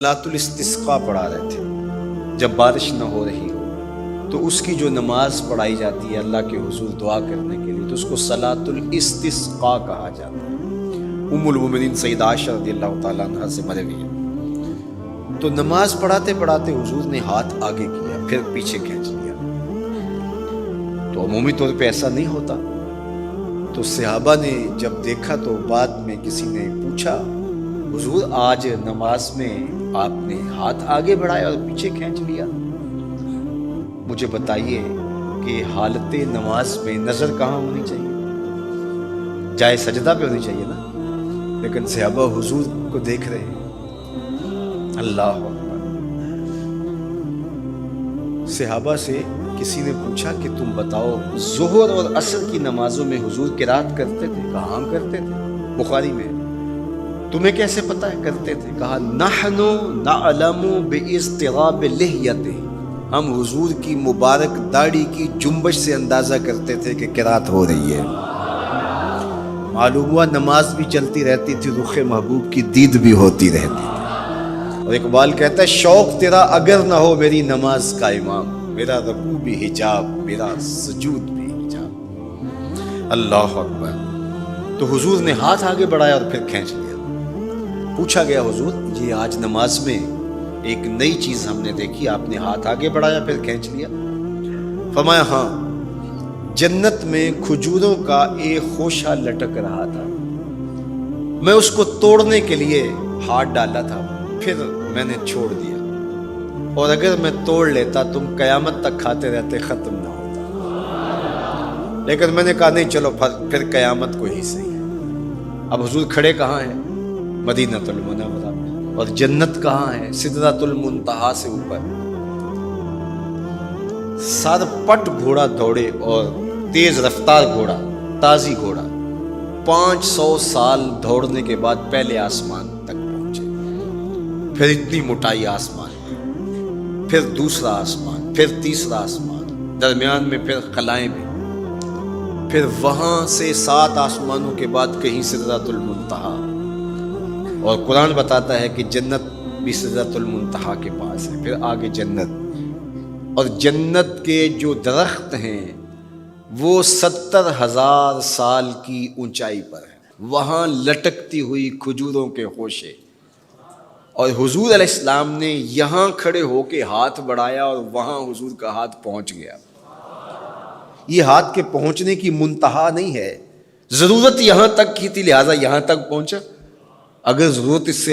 صلاۃ الاستسقاء پڑھا رہے تھے جب بارش نہ ہو رہی ہو تو اس کی جو نماز پڑھائی جاتی ہے اللہ کے حضور دعا کرنے کے لیے تو اس کو صلاۃ الاستسقاء کہا جاتا ہے۔ ام المومنین سیدہ عائشہ رضی اللہ تعالیٰ عنہ سے مروی ہے۔ تو نماز پڑھاتے پڑھاتے حضور نے ہاتھ آگے کیا پھر پیچھے کھینچ لیا۔ تو عمومی طور پہ ایسا نہیں ہوتا، تو صحابہ نے جب دیکھا تو بعد میں کسی نے پوچھا حضور آج نماز میں آپ نے ہاتھ آگے بڑھایا اور پیچھے کھینچ لیا، مجھے بتائیے کہ حالت نماز میں نظر کہاں ہونی چاہیے؟ جائے سجدہ پہ ہونی چاہیے نا، لیکن صحابہ حضور کو دیکھ رہے ہیں۔ اللہ اکبر۔ صحابہ سے کسی نے پوچھا کہ تم بتاؤ ظہر اور عصر کی نمازوں میں حضور قرات کرتے تھے؟ کہا ہاں کرتے تھے، بخاری میں۔ تمہیں کیسے پتہ ہے کرتے تھے؟ کہا نحن نعلم باضطراب لحیتہ، ہم حضور کی مبارک داڑھی کی جنبش سے اندازہ کرتے تھے کہ قرات ہو رہی ہے۔ معلوم ہوا نماز بھی چلتی رہتی تھی، رخ محبوب کی دید بھی ہوتی رہتی تھی۔ اور اقبال کہتا ہے شوق تیرا اگر نہ ہو میری نماز کا امام، میرا رکوع بھی حجاب میرا سجود بھی حجاب۔ اللہ اکبر۔ تو حضور نے ہاتھ آگے بڑھایا اور پھر کھینچ لیا۔ پوچھا گیا حضور یہ آج نماز میں ایک نئی چیز ہم نے دیکھی، آپ نے ہاتھ آگے بڑھایا پھر کھینچ لیا۔ فرمایا ہاں، جنت میں کھجوروں کا ایک خوشہ لٹک رہا تھا، میں اس کو توڑنے کے لیے ہاتھ ڈالا تھا، پھر میں نے چھوڑ دیا، اور اگر میں توڑ لیتا تم قیامت تک کھاتے رہتے ختم نہ ہوتا، لیکن میں نے کہا نہیں چلو پھر قیامت کو ہی صحیح ہے۔ اب حضور کھڑے کہاں ہیں؟ مدینہ المنورہ میں، اور جنت کہاں ہے؟ سدرۃ المنتہا سے اوپر۔ سر پٹ گھوڑا دوڑے، اور تیز رفتار گھوڑا، تازی گھوڑا، 500 سال دوڑنے کے بعد پہلے آسمان تک پہنچے، پھر اتنی موٹائی آسمان میں، پھر دوسرا آسمان، پھر تیسرا آسمان، درمیان میں پھر خلائیں بھی، پھر وہاں سے 7 آسمانوں کے بعد کہیں سدرۃ المنتہا۔ اور قرآن بتاتا ہے کہ جنت بھی سدرۃ المنتہا کے پاس ہے، پھر آگے جنت، اور جنت کے جو درخت ہیں وہ 70,000 سال کی اونچائی پر ہیں، وہاں لٹکتی ہوئی کھجوروں کے خوشے، اور حضور علیہ السلام نے یہاں کھڑے ہو کے ہاتھ بڑھایا اور وہاں حضور کا ہاتھ پہنچ گیا۔ یہ ہاتھ کے پہنچنے کی منتہا نہیں ہے، ضرورت یہاں تک کی تھی لہٰذا یہاں تک پہنچا، اگر ضرورت اس سے